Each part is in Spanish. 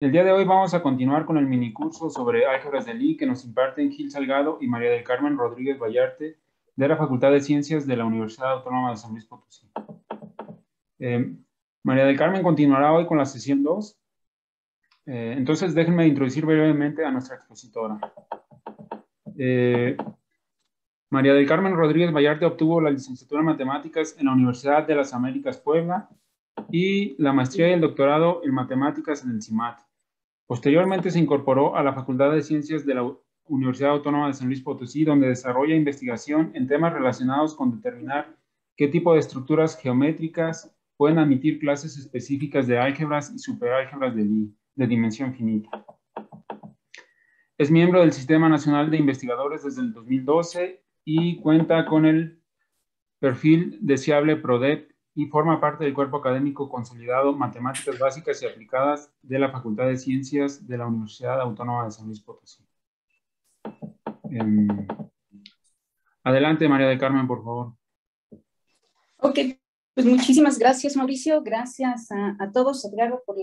El día de hoy vamos a continuar con el minicurso sobre álgebras de Lie que nos imparten Gil Salgado y María del Carmen Rodríguez Vallarte de la Facultad de Ciencias de la Universidad Autónoma de San Luis Potosí. Eh, María del Carmen continuará hoy con la sesión 2. Entonces déjenme introducir brevemente a nuestra expositora. María del Carmen Rodríguez Vallarte obtuvo la licenciatura en Matemáticas en la Universidad de las Américas Puebla y la maestría y el doctorado en Matemáticas en el CIMAT. Posteriormente se incorporó a la Facultad de Ciencias de la Universidad Autónoma de San Luis Potosí, donde desarrolla investigación en temas relacionados con determinar qué tipo de estructuras geométricas pueden admitir clases específicas de álgebras y superálgebras de dimensión finita. Es miembro del Sistema Nacional de Investigadores desde el 2012 y cuenta con el perfil deseable PRODEP y forma parte del cuerpo académico consolidado Matemáticas Básicas y Aplicadas de la Facultad de Ciencias de la Universidad Autónoma de San Luis Potosí. Adelante, María del Carmen, por favor. Ok, pues muchísimas gracias, Mauricio. Gracias a todos, Edgardo, por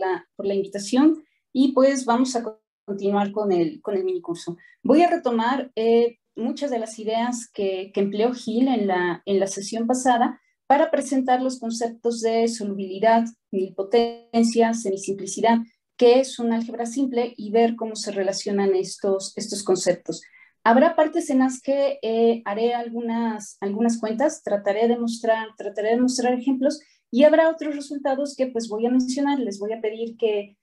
la invitación. Y pues vamos a continuar con el minicurso. Voy a retomar muchas de las ideas que empleó Gil en la sesión pasada para presentar los conceptos de solubilidad, nilpotencia, semisimplicidad, que es un álgebra simple, y ver cómo se relacionan estos conceptos. Habrá partes en las que haré algunas cuentas, trataré de mostrar ejemplos, y habrá otros resultados que pues voy a mencionar, les voy a pedir que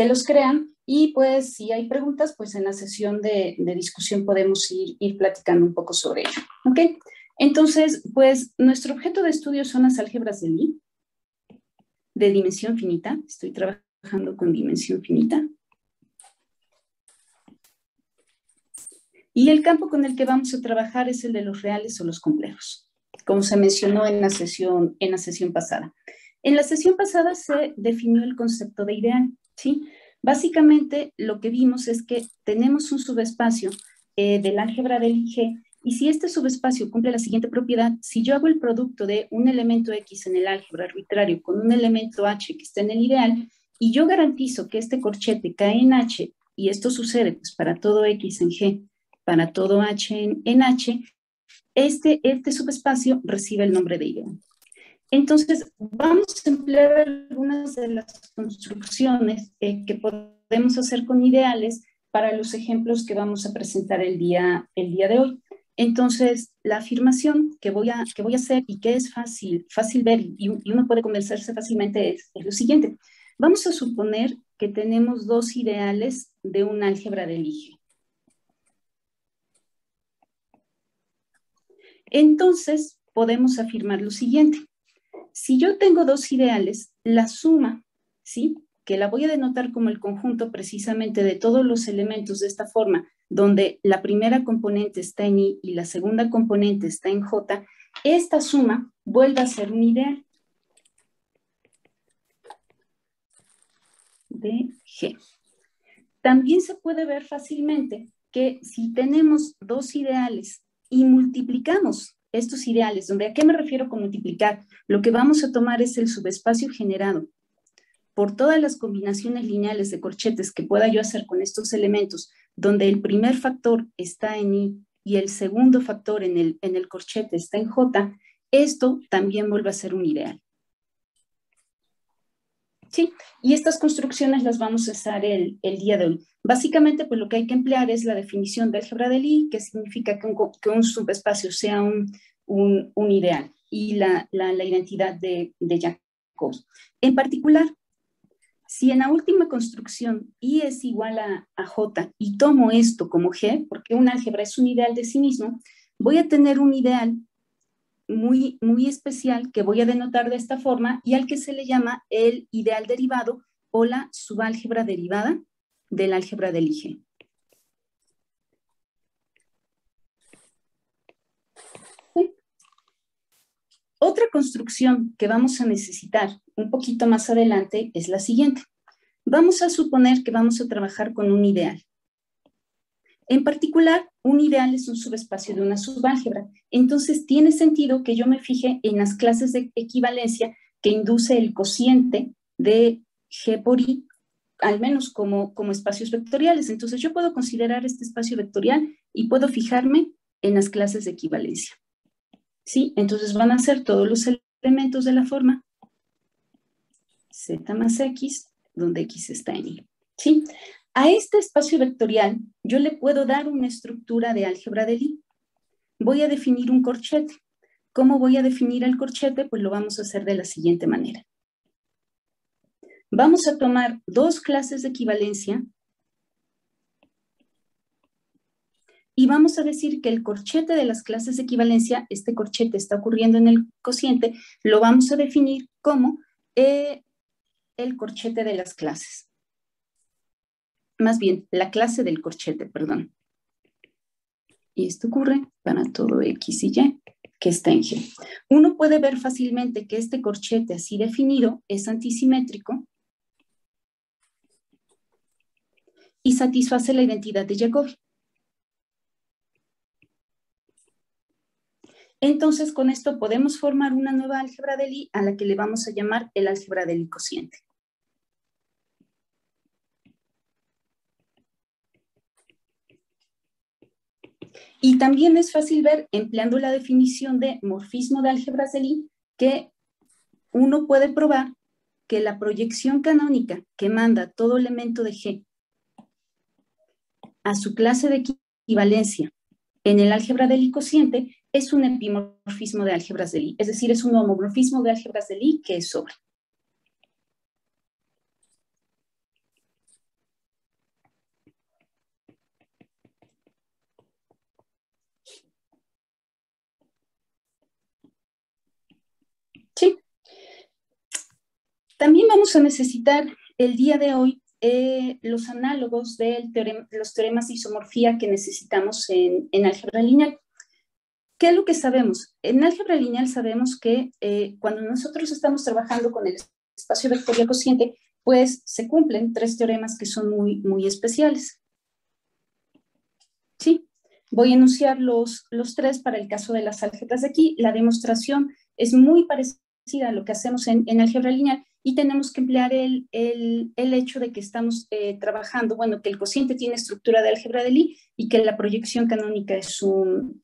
los crean, y pues si hay preguntas, pues en la sesión de discusión podemos ir platicando un poco sobre ello. ¿Ok? Entonces, pues nuestro objeto de estudio son las álgebras de Lie, de dimensión finita. Estoy trabajando con dimensión finita. Y el campo con el que vamos a trabajar es el de los reales o los complejos, como se mencionó en la sesión pasada. En la sesión pasada se definió el concepto de ideal, ¿sí? Básicamente lo que vimos es que tenemos un subespacio del álgebra de Lie, y si este subespacio cumple la siguiente propiedad: si yo hago el producto de un elemento X en el álgebra arbitrario con un elemento H que está en el ideal, y yo garantizo que este corchete cae en H, y esto sucede pues para todo X en G, para todo H en H, este subespacio recibe el nombre de ideal. Entonces, vamos a emplear algunas de las construcciones que podemos hacer con ideales para los ejemplos que vamos a presentar el día de hoy. Entonces, la afirmación que voy a hacer, y que es fácil ver y uno puede convencerse fácilmente, es lo siguiente. Vamos a suponer que tenemos dos ideales de un álgebra de Lie. Entonces, podemos afirmar lo siguiente. Si yo tengo dos ideales, la suma, ¿sí?, que la voy a denotar como el conjunto precisamente de todos los elementos de esta forma, donde la primera componente está en I y la segunda componente está en J, esta suma vuelve a ser un ideal de G. También se puede ver fácilmente que si tenemos dos ideales y multiplicamos estos ideales, donde ¿a qué me refiero con multiplicar? Lo que vamos a tomar es el subespacio generado por todas las combinaciones lineales de corchetes que pueda yo hacer con estos elementos, donde el primer factor está en I y el segundo factor en el corchete está en J, esto también vuelve a ser un ideal. Sí, y estas construcciones las vamos a usar el día de hoy. Básicamente, pues lo que hay que emplear es la definición de álgebra de Lie, que significa que un subespacio sea un ideal, y la identidad de Jacobi. En particular, si en la última construcción I es igual a J y tomo esto como G, porque un álgebra es un ideal de sí mismo, voy a tener un ideal muy especial que voy a denotar de esta forma, y al que se le llama el ideal derivado o la subálgebra derivada del álgebra de Lie. ¿Sí? Otra construcción que vamos a necesitar un poquito más adelante es la siguiente. Vamos a suponer que vamos a trabajar con un ideal. En particular, un ideal es un subespacio de una subálgebra. Entonces, tiene sentido que yo me fije en las clases de equivalencia que induce el cociente de G por I al menos como espacios vectoriales. Entonces yo puedo considerar este espacio vectorial y puedo fijarme en las clases de equivalencia. ¿Sí? Entonces van a ser todos los elementos de la forma z más x, donde x está en y. ¿Sí? A este espacio vectorial yo le puedo dar una estructura de álgebra de Lie. Voy a definir un corchete. ¿Cómo voy a definir el corchete? Pues lo vamos a hacer de la siguiente manera. Vamos a tomar dos clases de equivalencia y vamos a decir que el corchete de las clases de equivalencia, este corchete está ocurriendo en el cociente, lo vamos a definir como el corchete de las clases. Más bien, la clase del corchete, perdón. Y esto ocurre para todo X y Y que está en G. Uno puede ver fácilmente que este corchete así definido es antisimétrico y satisface la identidad de Jacobi. Entonces, con esto podemos formar una nueva álgebra de Lie a la que le vamos a llamar el álgebra de Lie cociente. Y también es fácil ver, empleando la definición de morfismo de álgebras de Lie, que uno puede probar que la proyección canónica que manda todo elemento de G a su clase de equivalencia en el álgebra de Lie cociente es un epimorfismo de álgebras de Lie, es decir, es un homomorfismo de álgebras de Lie que es sobre. Sí. También vamos a necesitar el día de hoy los análogos de los teoremas de isomorfía que necesitamos en álgebra lineal. ¿Qué es lo que sabemos? En álgebra lineal sabemos que cuando nosotros estamos trabajando con el espacio vectorial cociente, pues se cumplen tres teoremas que son muy especiales. ¿Sí? Voy a enunciar los tres para el caso de las álgebras de aquí. La demostración es muy parecida a lo que hacemos en álgebra lineal y tenemos que emplear el hecho de que estamos trabajando, bueno, que el cociente tiene estructura de álgebra de Lie y que la proyección canónica es un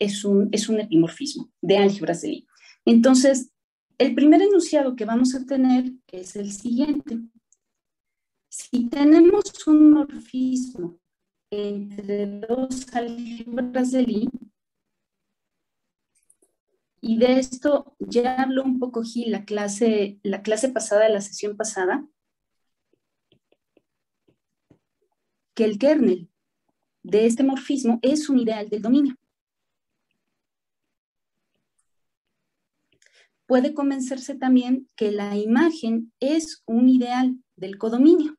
epimorfismo de álgebras de Lie. Entonces, el primer enunciado que vamos a tener es el siguiente. Si tenemos un morfismo entre dos álgebras de Lie, y de esto ya habló un poco Gil la clase pasada, de la sesión pasada, que el kernel de este morfismo es un ideal del dominio. Puede convencerse también que la imagen es un ideal del codominio.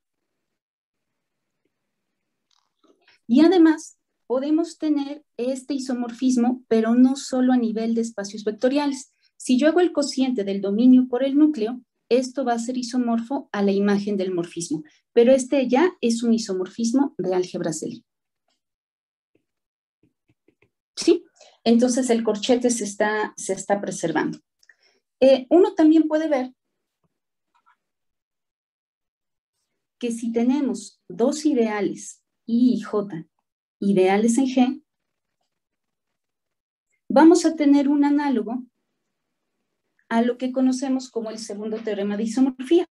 Y además, podemos tener este isomorfismo, pero no solo a nivel de espacios vectoriales. Si yo hago el cociente del dominio por el núcleo, esto va a ser isomorfo a la imagen del morfismo, pero este ya es un isomorfismo de álgebras de Lie. ¿Sí? Entonces el corchete se está preservando. Uno también puede ver que si tenemos dos ideales, I y J, ideales en G, vamos a tener un análogo a lo que conocemos como el segundo teorema de isomorfía,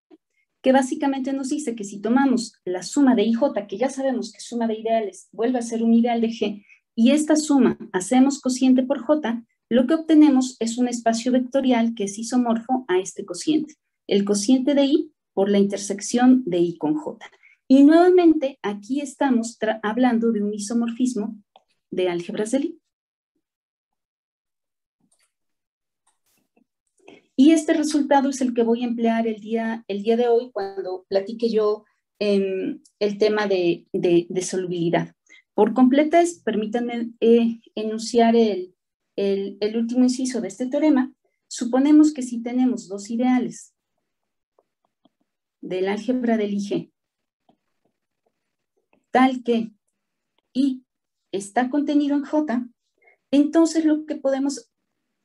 que básicamente nos dice que si tomamos la suma de IJ, que ya sabemos que suma de ideales vuelve a ser un ideal de G, y esta suma hacemos cociente por J, lo que obtenemos es un espacio vectorial que es isomorfo a este cociente. El cociente de I por la intersección de I con J. Y nuevamente aquí estamos hablando de un isomorfismo de álgebras de Lie. Y este resultado es el que voy a emplear el día de hoy cuando platique yo el tema de solubilidad. Por completas, permítanme enunciar el último inciso de este teorema. Suponemos que si tenemos dos ideales del álgebra del Lie, tal que I está contenido en J, entonces lo que podemos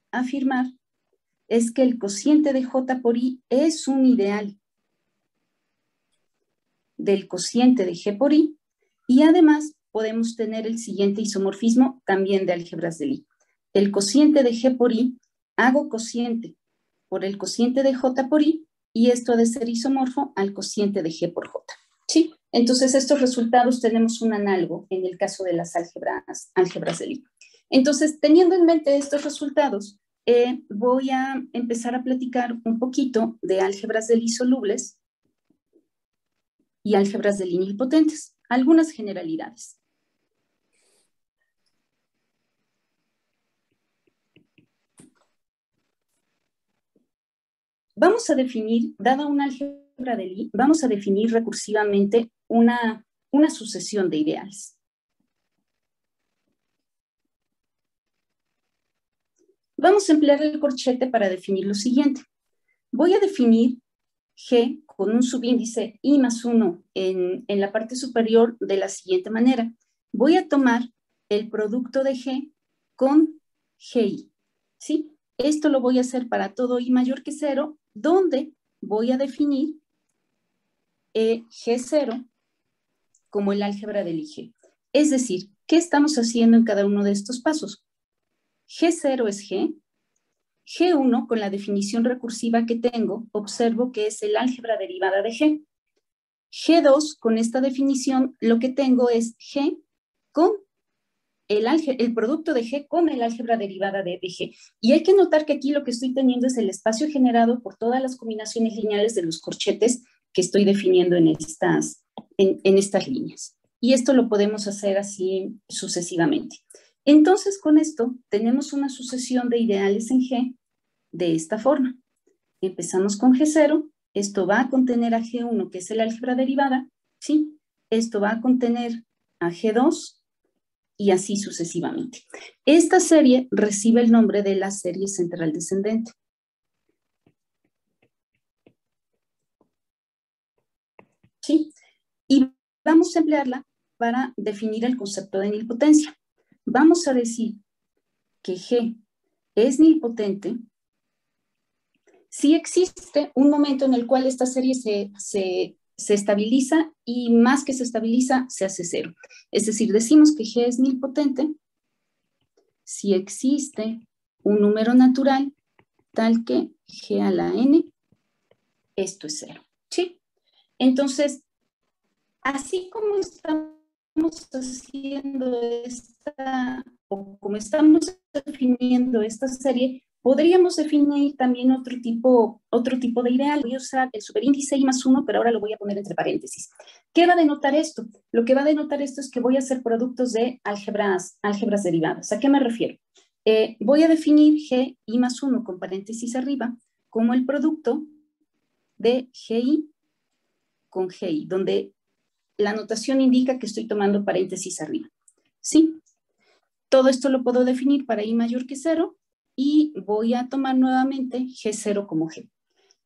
afirmar es que el cociente de J por I es un ideal del cociente de G por I, y además podemos tener el siguiente isomorfismo también de álgebras de Lie. El cociente de G por I, hago cociente por el cociente de J por I, y esto ha de ser isomorfo al cociente de G por J. ¿Sí? Entonces, estos resultados tenemos un análogo en el caso de las álgebras de Lie. Entonces, teniendo en mente estos resultados, voy a empezar a platicar un poquito de álgebras de Lie solubles y álgebras de Lie nilpotentes, algunas generalidades. Vamos a definir, dada una álgebra de Lie, vamos a definir recursivamente una sucesión de ideales. Vamos a emplear el corchete para definir lo siguiente. Voy a definir G con un subíndice I más 1 en la parte superior de la siguiente manera. Voy a tomar el producto de G con GI, ¿sí? Esto lo voy a hacer para todo I mayor que 0, donde voy a definir G0 como el álgebra del Lie. Es decir, ¿qué estamos haciendo en cada uno de estos pasos? G0 es G. G1, con la definición recursiva que tengo, observo que es el álgebra derivada de G. G2, con esta definición, lo que tengo es G con el producto de G con el álgebra derivada de G. Y hay que notar que aquí lo que estoy teniendo es el espacio generado por todas las combinaciones lineales de los corchetes que estoy definiendo en estas líneas. Y esto lo podemos hacer así sucesivamente. Entonces, con esto tenemos una sucesión de ideales en G de esta forma. Empezamos con G0, esto va a contener a G1, que es el álgebra derivada, ¿sí? Esto va a contener a G2 y así sucesivamente. Esta serie recibe el nombre de la serie central descendente. ¿Sí? Y vamos a emplearla para definir el concepto de nilpotencia. Vamos a decir que G es nilpotente si existe un momento en el cual esta serie se estabiliza y más que se estabiliza, se hace cero. Es decir, decimos que G es nilpotente si existe un número natural tal que G a la n, esto es cero. ¿Sí? Entonces, así como estamos haciendo o como estamos definiendo esta serie, podríamos definir también otro tipo de ideal. Voy a usar el superíndice I más 1, pero ahora lo voy a poner entre paréntesis. ¿Qué va a denotar esto? Lo que va a denotar esto es que voy a hacer productos de álgebras derivadas. ¿A qué me refiero? Voy a definir G I más 1 con paréntesis arriba como el producto de GI con GI, donde la notación indica que estoy tomando paréntesis arriba. ¿Sí? Todo esto lo puedo definir para I mayor que 0 y voy a tomar nuevamente G0 como G.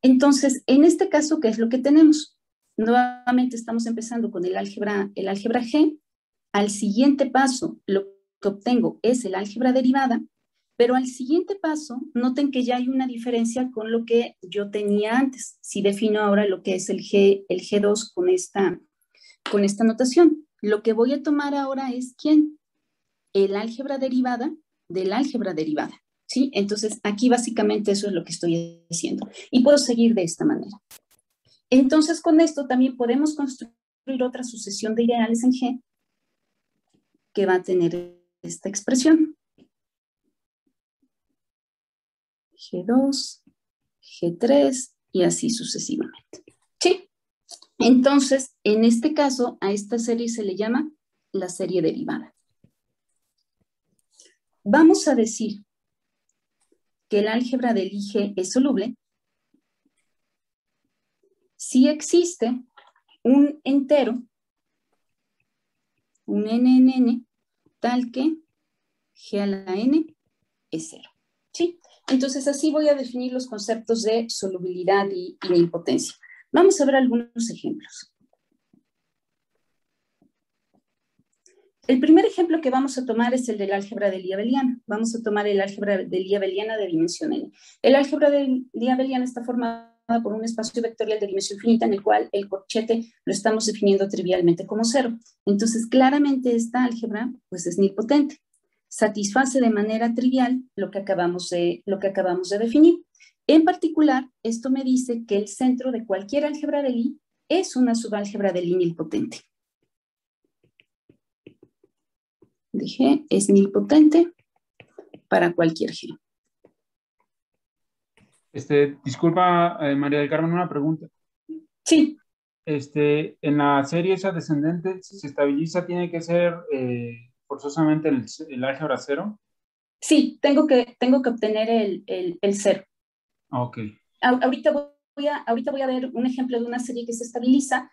Entonces, en este caso, ¿qué es lo que tenemos? Nuevamente estamos empezando con el álgebra G. Al siguiente paso, lo que obtengo es el álgebra derivada, pero al siguiente paso, noten que ya hay una diferencia con lo que yo tenía antes. Si defino ahora lo que es el G2 con esta notación. Lo que voy a tomar ahora es ¿quién? El álgebra derivada del álgebra derivada. ¿Sí? Entonces, aquí básicamente eso es lo que estoy haciendo. Y puedo seguir de esta manera. Entonces, con esto también podemos construir otra sucesión de ideales en G que va a tener esta expresión. G2, G3 y así sucesivamente. ¿Sí? Entonces, en este caso, a esta serie se le llama la serie derivada. Vamos a decir que el álgebra del Lie es soluble si existe un entero, un n, tal que G a la n es 0. ¿Sí? Entonces, así voy a definir los conceptos de solubilidad y nilpotencia. Vamos a ver algunos ejemplos. El primer ejemplo que vamos a tomar es el del álgebra de Lie abeliana. Vamos a tomar el álgebra de Lie abeliana de dimensión n. El álgebra de Lie abeliana está formado por un espacio vectorial de dimensión finita en el cual el corchete lo estamos definiendo trivialmente como 0. Entonces, claramente esta álgebra pues es nilpotente. Satisface de manera trivial lo que acabamos de definir. En particular, esto me dice que el centro de cualquier álgebra de Lie es una subálgebra de Lie nilpotente. Dije, es nilpotente para cualquier G. Disculpa, María del Carmen, una pregunta. Sí. En la serie esa descendente, si se estabiliza, ¿tiene que ser forzosamente el álgebra 0? Sí, tengo que obtener el 0. Ok. Ahorita voy a ver un ejemplo de una serie que se estabiliza.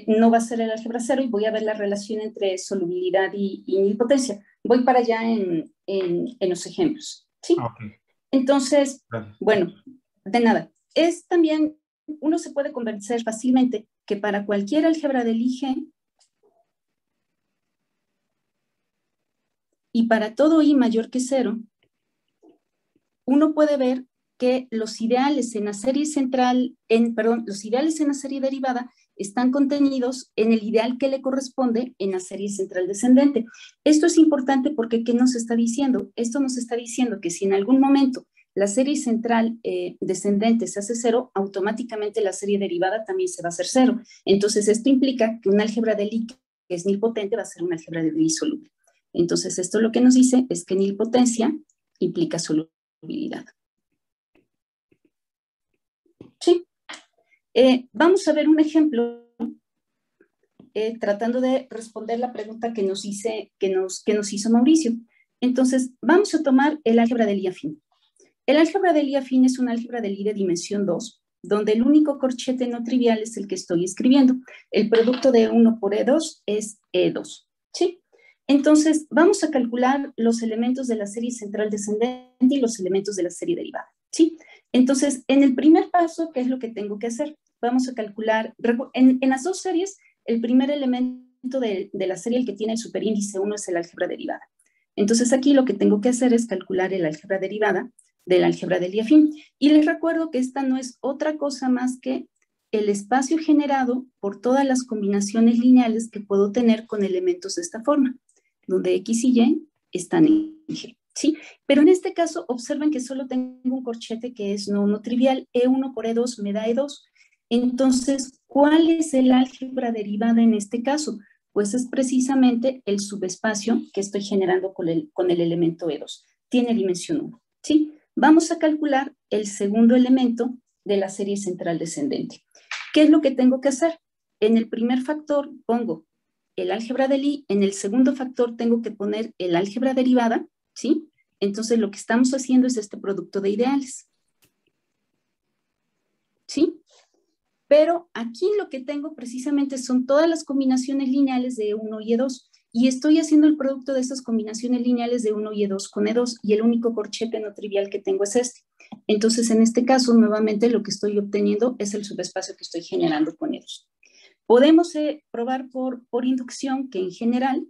No va a ser el álgebra 0 y voy a ver la relación entre solubilidad y nilpotencia. Voy para allá en los ejemplos. ¿Sí? Okay. Entonces, gracias. Bueno, de nada. Es también, uno se puede convencer fácilmente que para cualquier álgebra del Lie y para todo I mayor que 0, uno puede ver que los ideales en la serie los ideales en la serie derivada están contenidos en el ideal que le corresponde en la serie central descendente. Esto es importante porque ¿qué nos está diciendo? Esto nos está diciendo que si en algún momento la serie central descendente se hace 0, automáticamente la serie derivada también se va a hacer 0. Entonces esto implica que un álgebra de Lie que es nilpotente va a ser un álgebra de Lie soluble. Entonces esto lo que nos dice es que nilpotencia implica solubilidad. Sí. Vamos a ver un ejemplo tratando de responder la pregunta que nos hizo Mauricio. Entonces, vamos a tomar el álgebra de Lie afín. El álgebra de Lie afín es un álgebra de Lie de dimensión 2, donde el único corchete no trivial es el que estoy escribiendo. El producto de 1 por E2 es E2. ¿Sí? Entonces, vamos a calcular los elementos de la serie central descendente y los elementos de la serie derivada. ¿Sí? Entonces, en el primer paso, ¿qué es lo que tengo que hacer? Vamos a calcular, en las dos series, el primer elemento de la serie, el que tiene el superíndice 1, es el álgebra derivada. Entonces, aquí lo que tengo que hacer es calcular el álgebra derivada del álgebra de Lie afín. Y les recuerdo que esta no es otra cosa más que el espacio generado por todas las combinaciones lineales que puedo tener con elementos de esta forma, donde X y Y están en G. ¿Sí? Pero en este caso, observen que solo tengo un corchete que es no trivial. E1 por E2 me da E2. Entonces, ¿cuál es el álgebra derivada en este caso? Pues es precisamente el subespacio que estoy generando con el elemento E2. Tiene dimensión 1. ¿Sí? Vamos a calcular el segundo elemento de la serie central descendente. ¿Qué es lo que tengo que hacer? En el primer factor pongo el álgebra de Lie, en el segundo factor tengo que poner el álgebra derivada, ¿sí? Entonces lo que estamos haciendo es este producto de ideales. ¿Sí? Pero aquí lo que tengo precisamente son todas las combinaciones lineales de E1 y E2, y estoy haciendo el producto de estas combinaciones lineales de 1 y E2 con E2, y el único corchete no trivial que tengo es este. Entonces, en este caso, nuevamente lo que estoy obteniendo es el subespacio que estoy generando con E2. Podemos probar por inducción que en general,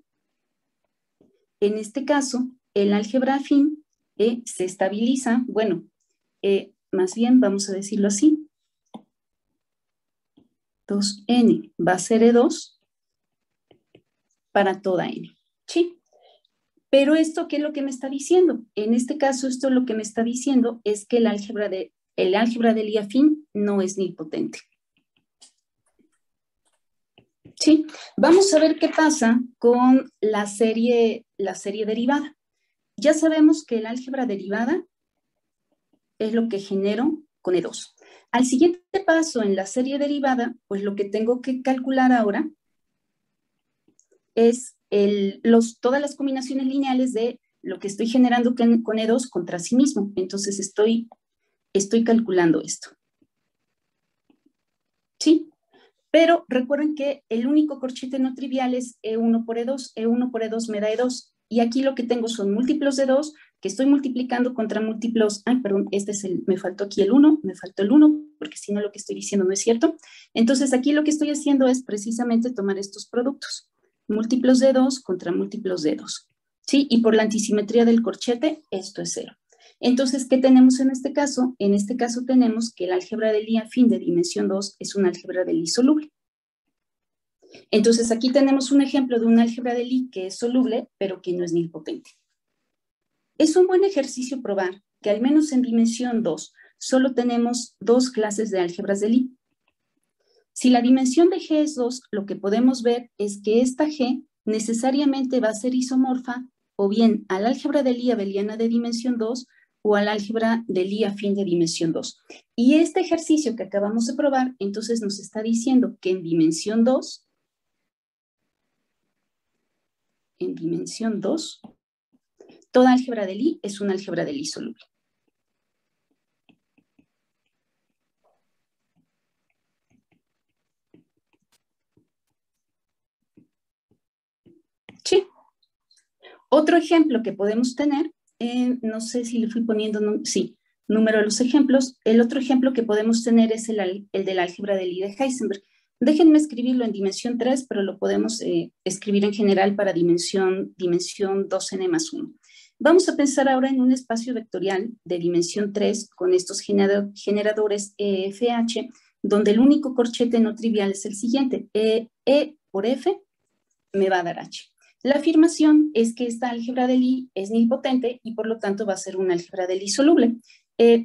en este caso, el álgebra afín se estabiliza, bueno, más bien vamos a decirlo así, 2n va a ser E2 para toda n, ¿sí? Pero esto, ¿qué es lo que me está diciendo? En este caso, esto lo que me está diciendo es que el álgebra de Lie afín no es nilpotente. Sí, vamos a ver qué pasa con la serie derivada. Ya sabemos que el álgebra derivada es lo que genero con E2. Al siguiente paso en la serie derivada, pues lo que tengo que calcular ahora es todas las combinaciones lineales de lo que estoy generando con E2 contra sí mismo. Entonces estoy calculando esto. ¿Sí? Pero recuerden que el único corchete no trivial es E1 por E2. E1 por E2 me da E2. Y aquí lo que tengo son múltiplos de 2 que estoy multiplicando contra múltiplos. Ay, perdón, me faltó aquí el 1. Me faltó el 1 porque si no lo que estoy diciendo no es cierto. Entonces aquí lo que estoy haciendo es precisamente tomar estos productos. Múltiplos de 2 contra múltiplos de 2. ¿Sí? Y por la antisimetría del corchete, esto es 0. Entonces, ¿qué tenemos en este caso? En este caso tenemos que el álgebra de Lie afín de dimensión 2 es un álgebra de Lie soluble. Entonces, aquí tenemos un ejemplo de un álgebra de Lie que es soluble, pero que no es nilpotente. Es un buen ejercicio probar que al menos en dimensión 2 solo tenemos dos clases de álgebras de Lie. Si la dimensión de G es 2, lo que podemos ver es que esta G necesariamente va a ser isomorfa o bien al álgebra de Lie abeliana de dimensión 2 o al álgebra de Lie afín de dimensión 2. Y este ejercicio que acabamos de probar, entonces nos está diciendo que en dimensión 2, toda álgebra de Lie es una álgebra de Lie soluble. Sí. Otro ejemplo que podemos tener, no sé si le fui poniendo, sí, número de los ejemplos. El otro ejemplo que podemos tener es el del álgebra de Lie de Heisenberg. Déjenme escribirlo en dimensión 3, pero lo podemos escribir en general para dimensión 2n más 1. Vamos a pensar ahora en un espacio vectorial de dimensión 3 con estos generadores EFH, donde el único corchete no trivial es el siguiente. E por F me va a dar H. La afirmación es que esta álgebra de Lie es nilpotente y por lo tanto va a ser una álgebra de Lie soluble.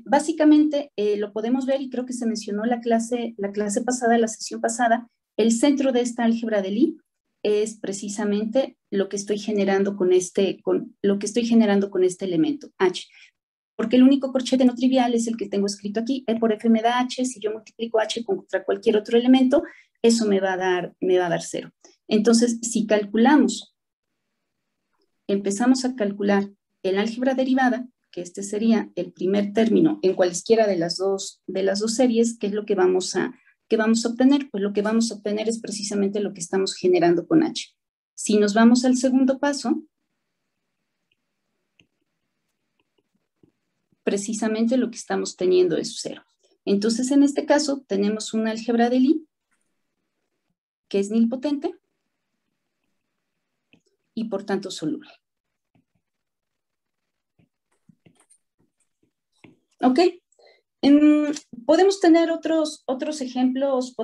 Básicamente lo podemos ver y creo que se mencionó la clase pasada, la sesión pasada, el centro de esta álgebra de Lie es precisamente lo que estoy generando con este elemento, H. Porque el único corchete no trivial es el que tengo escrito aquí, E por F me da H, si yo multiplico H contra cualquier otro elemento, eso me va a dar 0. Entonces, si empezamos a calcular el álgebra derivada, que este sería el primer término en cualesquiera de las dos series, ¿qué es lo que vamos a obtener? Pues lo que vamos a obtener es precisamente lo que estamos generando con H. Si nos vamos al segundo paso, precisamente lo que estamos teniendo es 0. Entonces, en este caso, tenemos una álgebra de Lie que es nilpotente y por tanto soluble. ¿Ok? Podemos tener otros ejemplos,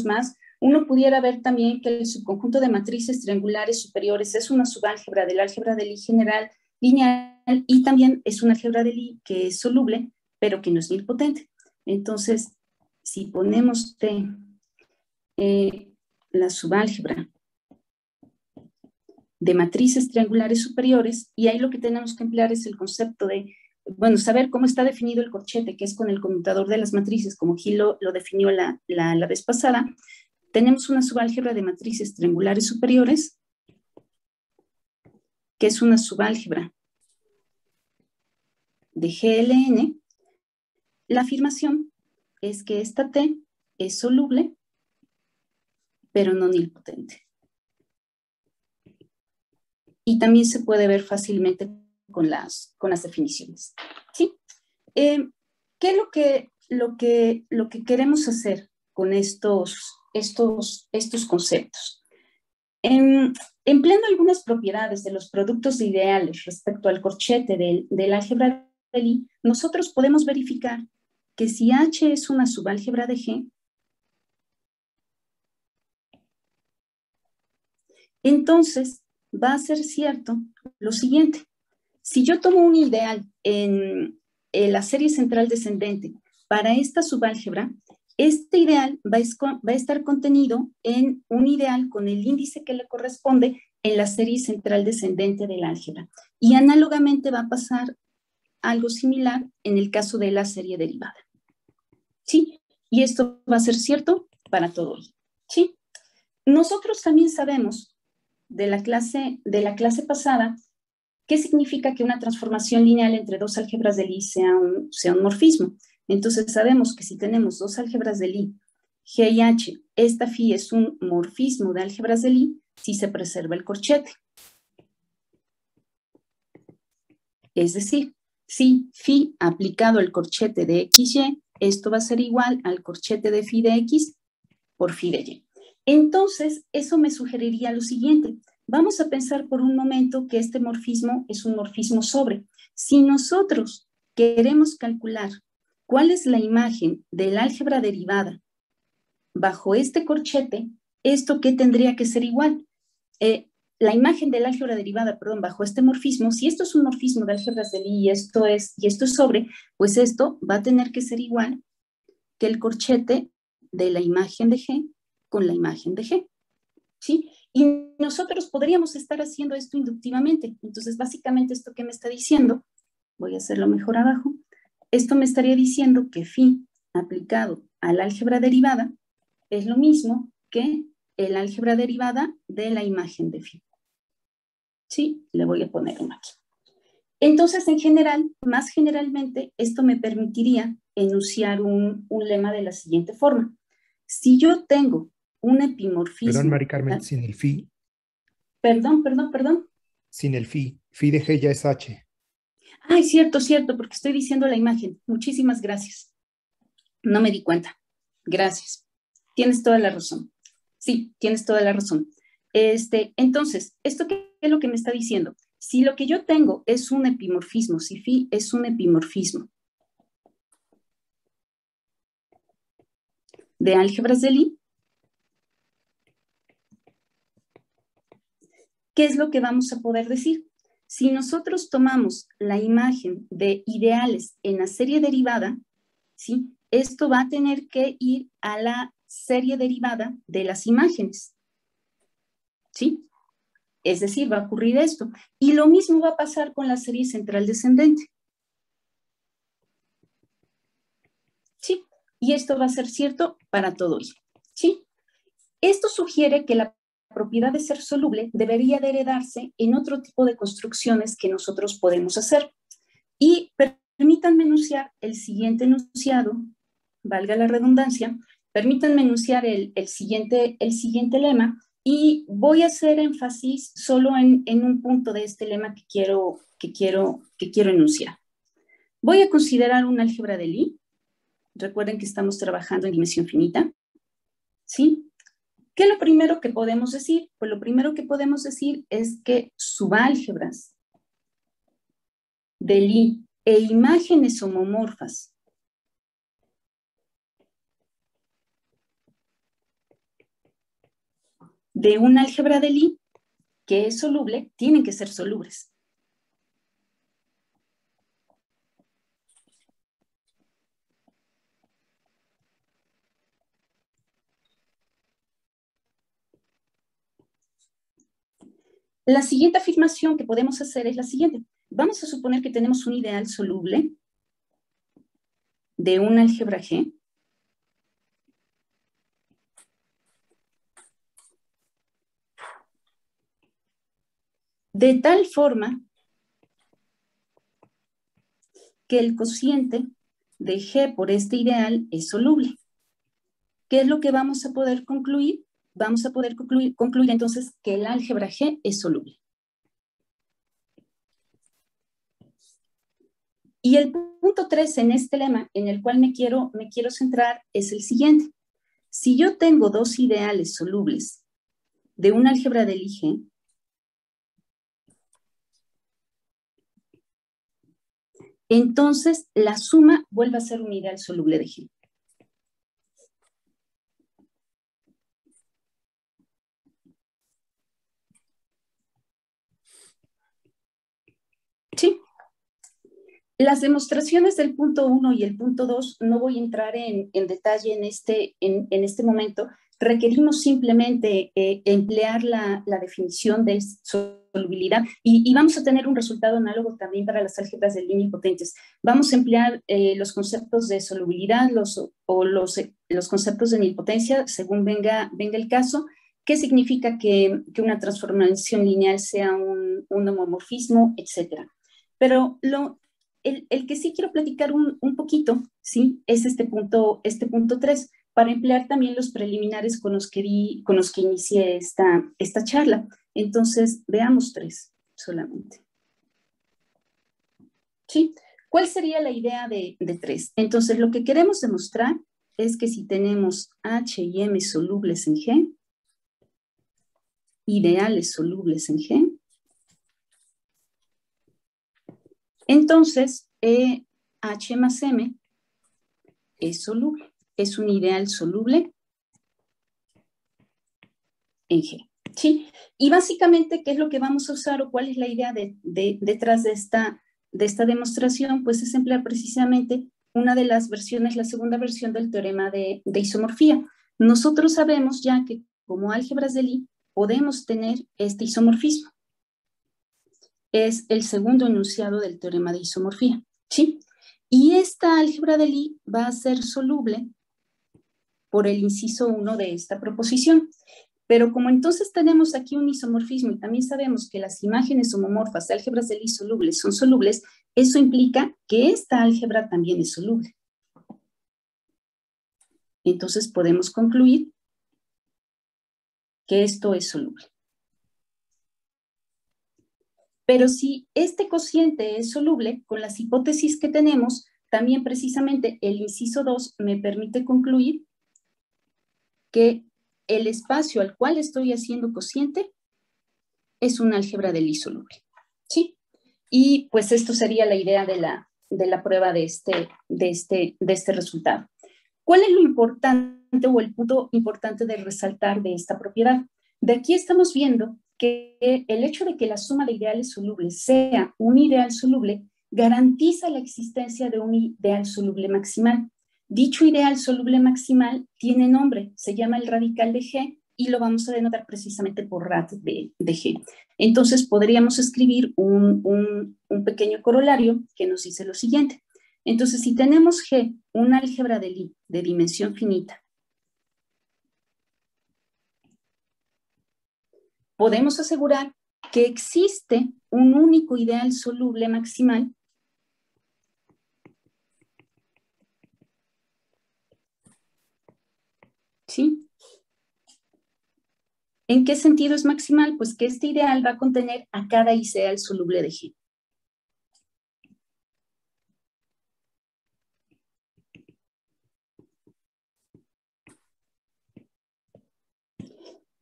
más. Uno pudiera ver también que el subconjunto de matrices triangulares superiores es una subálgebra del álgebra de Lie general lineal y también es una álgebra de Lie que es soluble, pero que no es nilpotente. Entonces, si ponemos T, la subálgebra de matrices triangulares superiores, y ahí lo que tenemos que emplear es el concepto de, saber cómo está definido el corchete, que es con el conmutador de las matrices, como Gil lo definió la vez pasada. Tenemos una subálgebra de matrices triangulares superiores, que es una subálgebra de GLN. La afirmación es que esta T es soluble, pero no nilpotente. Y también se puede ver fácilmente con las definiciones. ¿Sí? ¿Qué es lo que queremos hacer con estos conceptos? Empleando algunas propiedades de los productos ideales respecto al corchete del álgebra de Lie, nosotros podemos verificar que si H es una subálgebra de G, entonces va a ser cierto lo siguiente. Si yo tomo un ideal en la serie central descendente para esta subálgebra, este ideal va a estar contenido en un ideal con el índice que le corresponde en la serie central descendente del álgebra. Y análogamente va a pasar algo similar en el caso de la serie derivada. ¿Sí? Y esto va a ser cierto para todo. ¿Sí? Nosotros también sabemos de la clase pasada qué significa que una transformación lineal entre dos álgebras de Lie sea un morfismo. Entonces sabemos que si tenemos dos álgebras de Lie, G y H, esta phi es un morfismo de álgebras de Lie si se preserva el corchete. Es decir, si phi aplicado al corchete de XY, esto va a ser igual al corchete de phi de X por phi de Y. Entonces, eso me sugeriría lo siguiente. Vamos a pensar por un momento que este morfismo es un morfismo sobre. Si nosotros queremos calcular cuál es la imagen del álgebra derivada bajo este corchete, ¿esto qué tendría que ser igual? La imagen del álgebra derivada, perdón, bajo este morfismo, si esto es un morfismo de álgebras de Lie y esto es sobre, pues esto va a tener que ser igual que el corchete de la imagen de G con la imagen de G, ¿sí? Y nosotros podríamos estar haciendo esto inductivamente. Entonces, básicamente, esto que me está diciendo, voy a hacerlo mejor abajo, esto me estaría diciendo que phi aplicado al álgebra derivada es lo mismo que el álgebra derivada de la imagen de phi. ¿Sí? Le voy a poner uno aquí. Entonces, en general, más generalmente, esto me permitiría enunciar un lema de la siguiente forma. Si yo tengo un epimorfismo... Perdón, Mari Carmen, sin el phi. Perdón. Sin el phi. Phi de G ya es H. Ay, cierto, porque estoy diciendo la imagen. Muchísimas gracias. No me di cuenta. Gracias. Tienes toda la razón. Sí, tienes toda la razón. Entonces, ¿esto qué es lo que me está diciendo? Si lo que yo tengo es un epimorfismo, si phi es un epimorfismo de álgebras de Lie, ¿qué es lo que vamos a poder decir? Si nosotros tomamos la imagen de ideales en la serie derivada, ¿sí? Esto va a tener que ir a la serie derivada de las imágenes, ¿sí? Es decir, va a ocurrir esto. Y lo mismo va a pasar con la serie central descendente. ¿Sí? Y esto va a ser cierto para todo Y. ¿Sí? Esto sugiere que la propiedad de ser soluble debería de heredarse en otro tipo de construcciones que nosotros podemos hacer. Y permítanme enunciar el siguiente enunciado, valga la redundancia, permítanme enunciar el siguiente lema, y voy a hacer énfasis solo en un punto de este lema que quiero enunciar. Voy a considerar un álgebra de Lie. Recuerden que estamos trabajando en dimensión finita, ¿sí? ¿Qué es lo primero que podemos decir? Pues lo primero que podemos decir es que subálgebras de Lie e imágenes homomorfas de un álgebra de Lie que es soluble, tienen que ser solubles. La siguiente afirmación que podemos hacer es la siguiente. Vamos a suponer que tenemos un ideal soluble de un álgebra G de tal forma que el cociente de G por este ideal es soluble. ¿Qué es lo que vamos a poder concluir? Vamos a poder concluir entonces que el álgebra G es soluble. Y el punto 3 en este lema, en el cual me quiero centrar, es el siguiente. Si yo tengo dos ideales solubles de un álgebra de Lie G, entonces la suma vuelve a ser un ideal soluble de G. Sí. Las demostraciones del punto 1 y el punto 2 no voy a entrar en detalle en este momento. Requerimos simplemente emplear la definición de solubilidad y vamos a tener un resultado análogo también para las álgebras de Lie nilpotentes. Vamos a emplear los conceptos de solubilidad los conceptos de nilpotencia según venga el caso. ¿Qué significa que una transformación lineal sea un homomorfismo, etcétera? Pero el que sí quiero platicar un poquito, ¿sí? Es este punto 3, para emplear también los preliminares con los que inicié esta charla. Entonces, veamos 3 solamente. ¿Sí? ¿Cuál sería la idea de 3? Entonces, lo que queremos demostrar es que si tenemos H y M solubles en G, ideales solubles en G, Entonces, H más M es soluble, es un ideal soluble en G. ¿Sí? Y básicamente, ¿qué es lo que vamos a usar o cuál es la idea detrás de esta demostración? Pues es emplear precisamente una de las versiones, la segunda versión del teorema de isomorfía. Nosotros sabemos ya que como álgebras de Lie podemos tener este isomorfismo. Es el segundo enunciado del teorema de isomorfía. ¿Sí? Y esta álgebra de Lie va a ser soluble por el inciso 1 de esta proposición. Pero como entonces tenemos aquí un isomorfismo y también sabemos que las imágenes homomorfas de álgebras de Lie solubles son solubles, eso implica que esta álgebra también es soluble. Entonces podemos concluir que esto es soluble. Pero si este cociente es soluble, con las hipótesis que tenemos, también precisamente el inciso 2 me permite concluir que el espacio al cual estoy haciendo cociente es un álgebra de Lie soluble. ¿Sí? Y pues esto sería la idea de la prueba de este resultado. ¿Cuál es lo importante o el punto importante de resaltar de esta propiedad? De aquí estamos viendo que el hecho de que la suma de ideales solubles sea un ideal soluble garantiza la existencia de un ideal soluble maximal. Dicho ideal soluble maximal tiene nombre, se llama el radical de G y lo vamos a denotar precisamente por rad de G. Entonces podríamos escribir un pequeño corolario que nos dice lo siguiente. Entonces, si tenemos G, un álgebra de Lie de dimensión finita, podemos asegurar que existe un único ideal soluble maximal ¿sí? ¿En qué sentido es maximal? Pues que este ideal va a contener a cada ideal soluble de G.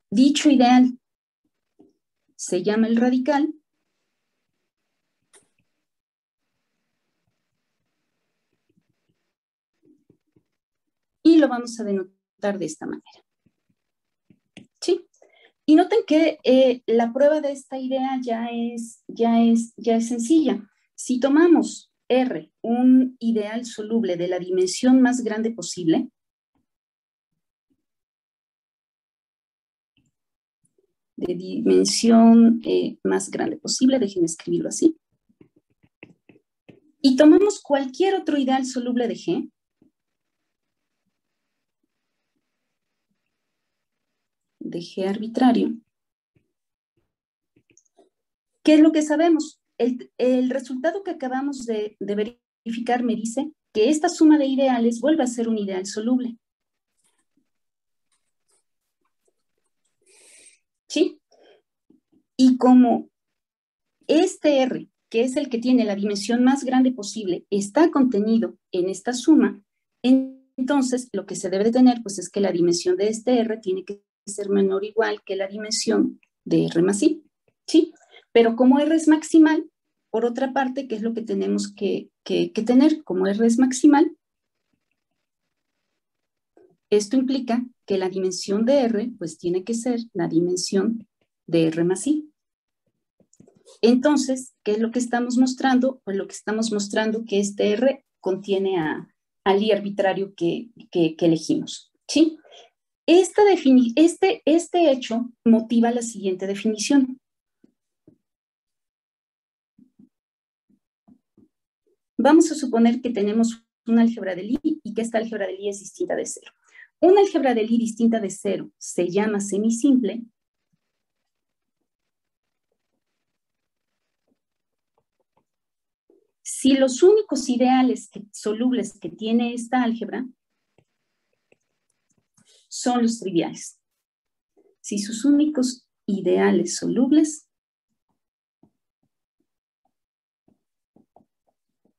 Dicho ideal se llama el radical y lo vamos a denotar de esta manera. ¿Sí? Y noten que la prueba de esta idea ya es sencilla. Si tomamos R, un ideal soluble de la dimensión más grande posible, déjenme escribirlo así, y tomamos cualquier otro ideal soluble de G, arbitrario, ¿qué es lo que sabemos? El resultado que acabamos de verificar me dice que esta suma de ideales vuelve a ser un ideal soluble. ¿Sí? Y como este R, que es el que tiene la dimensión más grande posible, está contenido en esta suma, entonces lo que se debe de tener pues, es que la dimensión de este R tiene que ser menor o igual que la dimensión de R más I. ¿Sí? Pero como R es maximal, por otra parte, ¿qué es lo que tenemos que tener? Como R es maximal, esto implica que la dimensión de R pues tiene que ser la dimensión de R más I. Entonces, ¿qué es lo que estamos mostrando? Pues lo que estamos mostrando que este R contiene al Lie arbitrario que elegimos. ¿Sí? Este hecho motiva la siguiente definición. Vamos a suponer que tenemos una álgebra de Lie y que esta álgebra de Lie es distinta de cero. Una álgebra de Lie distinta de cero se llama semisimple si los únicos ideales solubles que tiene esta álgebra son los triviales. Si sus únicos ideales solubles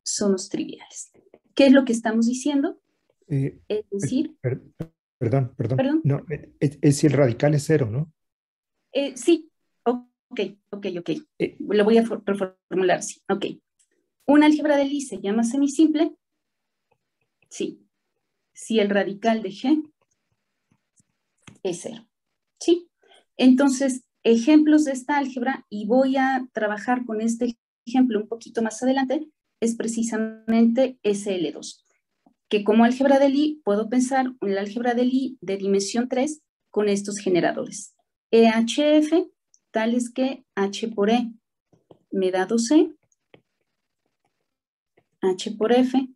son los triviales. ¿Qué es lo que estamos diciendo? Es decir... Perdón. No, es si el radical es cero, ¿no? Sí, ok. Lo voy a reformular así. Ok. ¿Un álgebra de Lie se llama semisimple? Sí. Si el radical de G es 0. ¿Sí? Entonces, ejemplos de esta álgebra, y voy a trabajar con este ejemplo un poquito más adelante, es precisamente SL2, que como álgebra de Lie puedo pensar en la álgebra de Lie de dimensión 3 con estos generadores. EHF, tales que H por E me da 2E, H por F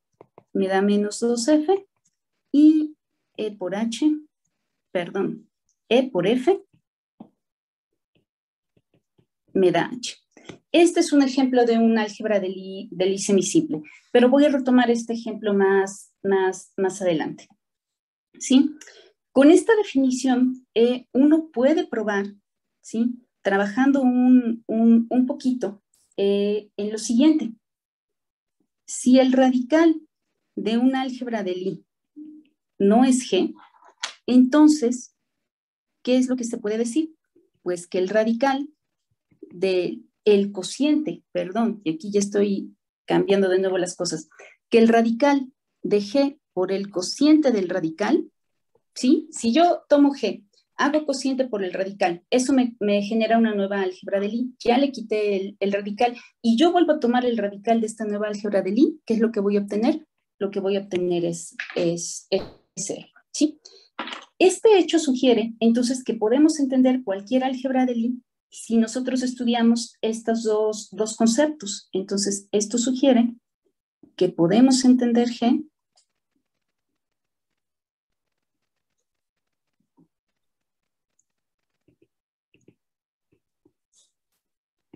me da menos 2F, y E por F me da H. Este es un ejemplo de un álgebra de Lie semisimple, pero voy a retomar este ejemplo más adelante. ¿Sí? Con esta definición, uno puede probar, ¿sí? Trabajando un poquito en lo siguiente. Si el radical de un álgebra de Lie no es G, entonces, ¿qué es lo que se puede decir? Pues que el radical del cociente, perdón, y aquí ya estoy cambiando de nuevo las cosas, que el radical de G por el cociente del radical, ¿sí? Si yo tomo G, hago cociente por el radical, eso me genera una nueva álgebra de Lie, ya le quité el radical, y yo vuelvo a tomar el radical de esta nueva álgebra de Lie, ¿qué es lo que voy a obtener? Lo que voy a obtener es 0, ¿sí? Este hecho sugiere, entonces, que podemos entender cualquier álgebra de Lie si nosotros estudiamos estos dos conceptos. Entonces, esto sugiere que podemos entender G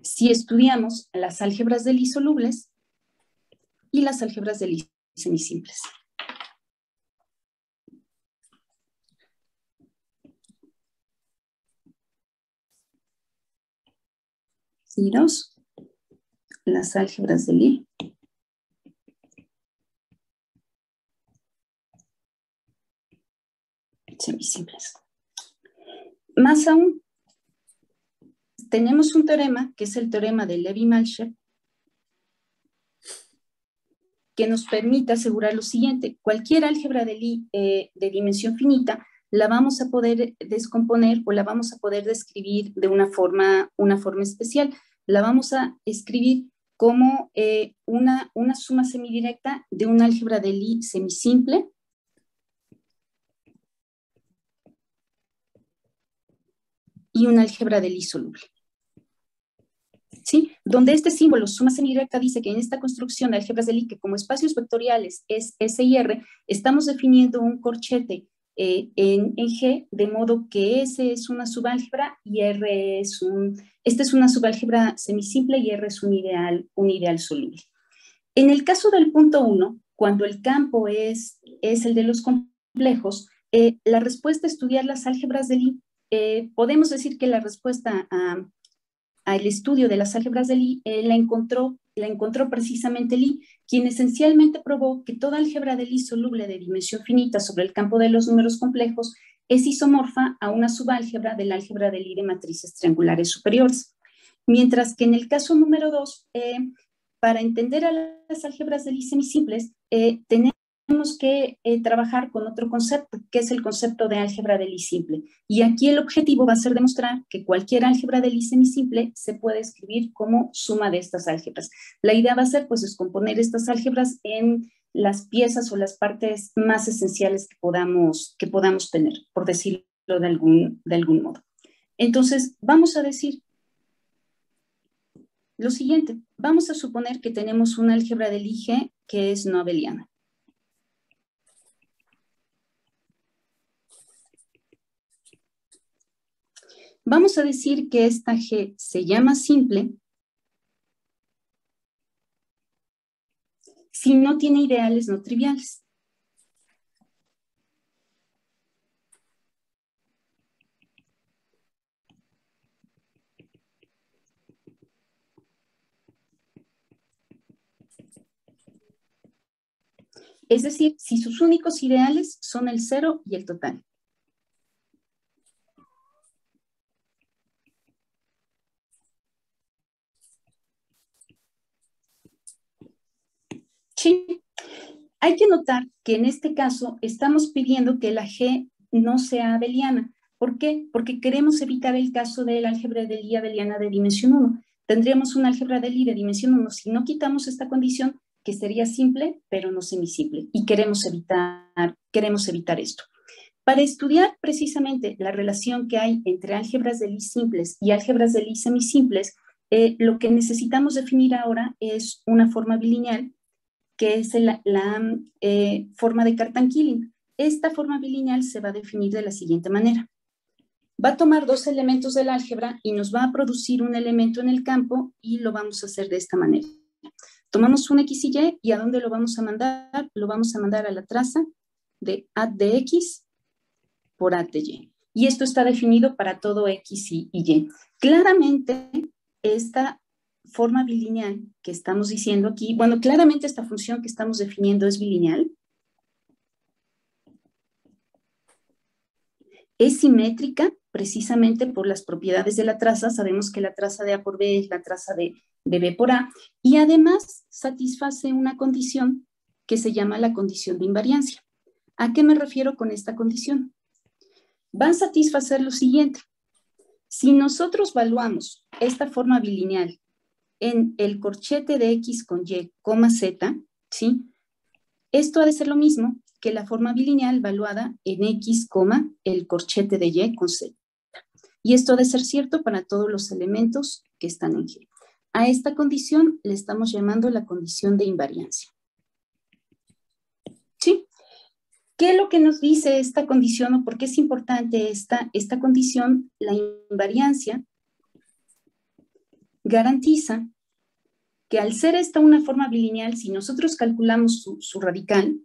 si estudiamos las álgebras de Lie solubles y las álgebras de Lie semisimples. Miraos las álgebras de Lie semisimples. Más aún, tenemos un teorema, que es el teorema de Levi-Malcher, que nos permite asegurar lo siguiente: cualquier álgebra de Lie de dimensión finita la vamos a poder descomponer o la vamos a poder describir de una forma especial. La vamos a escribir como una suma semidirecta de un álgebra de Lie semisimple y un álgebra de Lie soluble. ¿Sí? Donde este símbolo, suma semidirecta, dice que en esta construcción de álgebras de Lie, que como espacios vectoriales es S y R, estamos definiendo un corchete en G, de modo que S es una subálgebra y R es esta es una subálgebra semisimple y R es un ideal soluble. En el caso del punto 1, cuando el campo es el de los complejos, la respuesta a estudiar las álgebras de Lie, podemos decir que la respuesta al estudio de las álgebras de Lie la encontró precisamente Lie, quien esencialmente probó que toda álgebra de Lie soluble de dimensión finita sobre el campo de los números complejos es isomorfa a una subálgebra del álgebra de Lie de matrices triangulares superiores. Mientras que en el caso número 2, para entender a las álgebras de Lie semisimples, tenemos que trabajar con otro concepto, que es el concepto de álgebra de Lie simple. Y aquí el objetivo va a ser demostrar que cualquier álgebra de Lie semisimple se puede escribir como suma de estas álgebras. La idea va a ser, pues, descomponer estas álgebras en las piezas o las partes más esenciales que podamos tener, por decirlo de algún modo. Entonces, vamos a decir lo siguiente. Vamos a suponer que tenemos una álgebra de Lie G que es no abeliana. Vamos a decir que esta G se llama simple si no tiene ideales no triviales. Es decir, si sus únicos ideales son el 0 y el total. Sí. Hay que notar que en este caso estamos pidiendo que la G no sea abeliana. ¿Por qué? Porque queremos evitar el caso del álgebra de Lie abeliana de dimensión 1. Tendríamos un álgebra de Lie de dimensión 1 si no quitamos esta condición, que sería simple, pero no semisimple. Y queremos evitar esto. Para estudiar precisamente la relación que hay entre álgebras de Lie simples y álgebras de Lie semisimples, lo que necesitamos definir ahora es una forma bilineal, que es la forma de Cartan-Killing. Esta forma bilineal se va a definir de la siguiente manera. Va a tomar dos elementos del álgebra y nos va a producir un elemento en el campo y lo vamos a hacer de esta manera. Tomamos un X y Y, ¿a dónde lo vamos a mandar? Lo vamos a mandar a la traza de ad de X por ad de Y. Y esto está definido para todo X y Y. Claramente, esta forma bilineal que estamos diciendo aquí, bueno, claramente esta función que estamos definiendo es bilineal. Es simétrica precisamente por las propiedades de la traza. Sabemos que la traza de A por B es la traza de B por A. Y además satisface una condición que se llama la condición de invariancia. ¿A qué me refiero con esta condición? Van a satisfacer lo siguiente. Si nosotros evaluamos esta forma bilineal en el corchete de X con Y, Z, ¿sí? Esto ha de ser lo mismo que la forma bilineal evaluada en X, el corchete de Y con Z. Y esto ha de ser cierto para todos los elementos que están en G. A esta condición le estamos llamando la condición de invariancia. ¿Sí? ¿Qué es lo que nos dice esta condición o por qué es importante esta condición? La invariancia garantiza que al ser esta una forma bilineal, si nosotros calculamos su radical,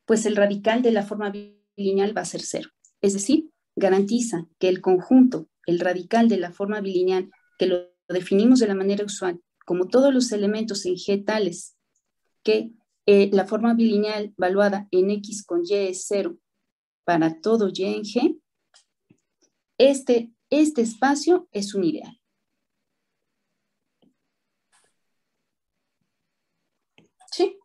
pues el radical de la forma bilineal va a ser 0. Es decir, garantiza que el conjunto, el radical de la forma bilineal, que lo definimos de la manera usual, como todos los elementos en G tales, que la forma bilineal evaluada en X con Y es 0 para todo Y en G, este espacio es un ideal. ¿Sí?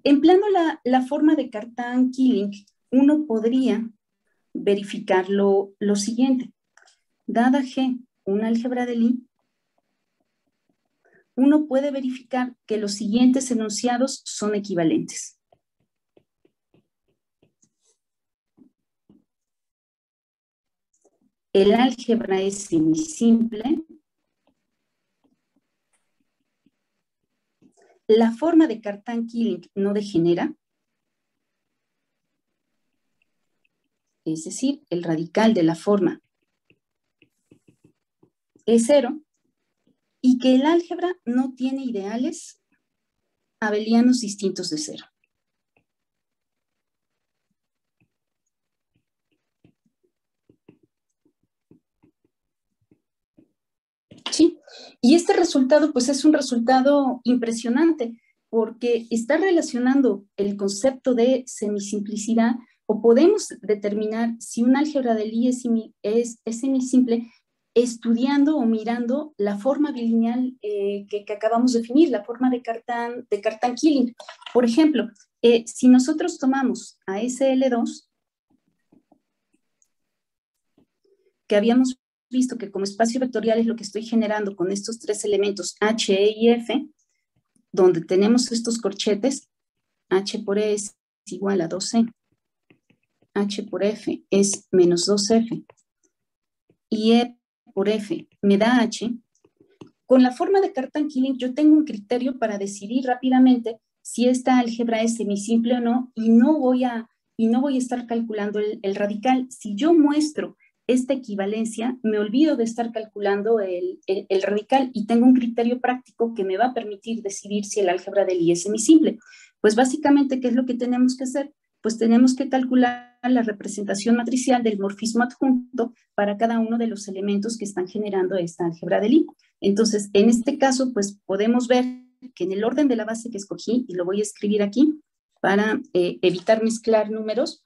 Empleando la forma de Cartan-Killing, uno podría verificar lo siguiente. Dada G un álgebra de Lie, uno puede verificar que los siguientes enunciados son equivalentes. El álgebra es semisimple. La forma de Cartan-Killing no degenera. Es decir, el radical de la forma es 0. Y que el álgebra no tiene ideales abelianos distintos de 0. Sí, y este resultado pues es un resultado impresionante porque está relacionando el concepto de semisimplicidad o podemos determinar si un álgebra de Lie es semisimple estudiando o mirando la forma bilineal que acabamos de definir, la forma de Cartan-Killing. Por ejemplo, si nosotros tomamos a SL2, que habíamos visto que como espacio vectorial es lo que estoy generando con estos tres elementos H, E y F, donde tenemos estos corchetes, H por E es igual a 2E, H por F es menos 2F, y E por F me da H. Con la forma de Cartan-Killing yo tengo un criterio para decidir rápidamente si esta álgebra es semisimple o no, y no voy a estar calculando el radical. Si yo muestro esta equivalencia, me olvido de estar calculando el radical y tengo un criterio práctico que me va a permitir decidir si el álgebra de Lie es semisimple. Pues básicamente, ¿qué es lo que tenemos que hacer? Pues tenemos que calcular la representación matricial del morfismo adjunto para cada uno de los elementos que están generando esta álgebra de Lie. Entonces, en este caso, pues podemos ver que en el orden de la base que escogí, y lo voy a escribir aquí para evitar mezclar números,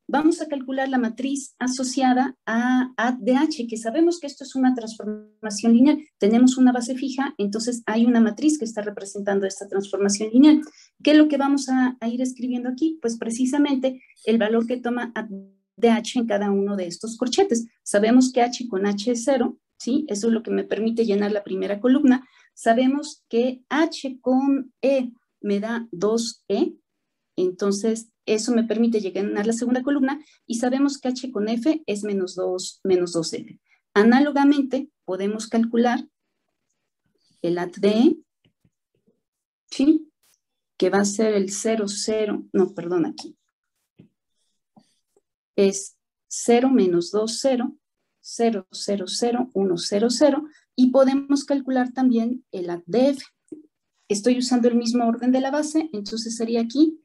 vamos a calcular la matriz asociada a de H, que sabemos que esto es una transformación lineal. Tenemos una base fija, entonces hay una matriz que está representando esta transformación lineal. ¿Qué es lo que vamos a ir escribiendo aquí? Pues precisamente el valor que toma de H en cada uno de estos corchetes. Sabemos que H con H es 0, ¿sí? Eso es lo que me permite llenar la primera columna. Sabemos que H con E me da 2E, entonces eso me permite llenar la segunda columna y sabemos que H con F es menos 2F. Análogamente, podemos calcular el AT de E, ¿sí? Que va a ser el 0, 0, no, perdón, aquí. Es 0 menos 2, 0, 0, 0, 0, 1, 0, 0, y podemos calcular también el AT de F. Estoy usando el mismo orden de la base, entonces sería aquí,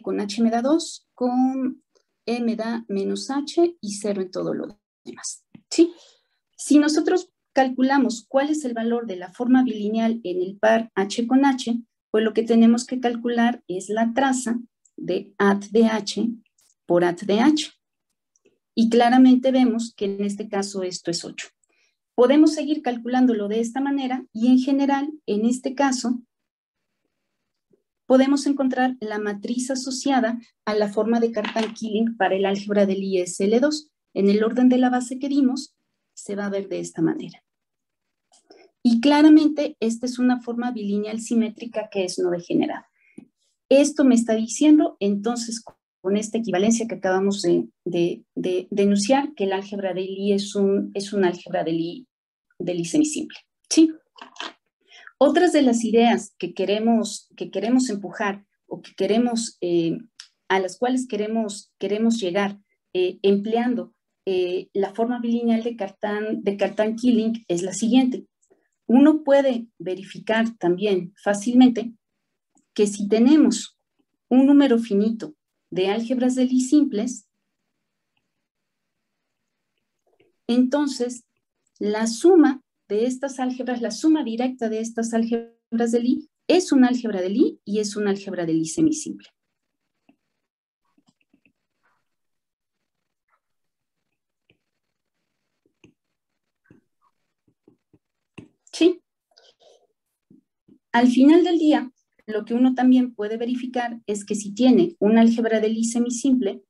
con H me da 2, con E me da menos H y 0 en todo lo demás. ¿Sí? Si nosotros calculamos cuál es el valor de la forma bilineal en el par H con H, pues lo que tenemos que calcular es la traza de AT de H por AT de H. Y claramente vemos que en este caso esto es 8. Podemos seguir calculándolo de esta manera y en general, en este caso, podemos encontrar la matriz asociada a la forma de Cartan-Killing para el álgebra del ISL2. En el orden de la base que dimos, se va a ver de esta manera. Y claramente, esta es una forma bilineal simétrica que es no degenerada. Esto me está diciendo, entonces, con esta equivalencia que acabamos de enunciar, que el álgebra del I es un álgebra del I semisimple. ¿Sí? Otras de las ideas que queremos empujar o que queremos, a las cuales queremos llegar empleando la forma bilineal de Cartan-Killing es la siguiente. Uno puede verificar también fácilmente que si tenemos un número finito de álgebras de Lie simples, entonces la suma de estas álgebras, la suma directa de estas álgebras de Lie es una álgebra de Lie y es una álgebra de Lie semisimple. Sí. Al final del día, lo que uno también puede verificar es que si tiene una álgebra de Lie semisimple,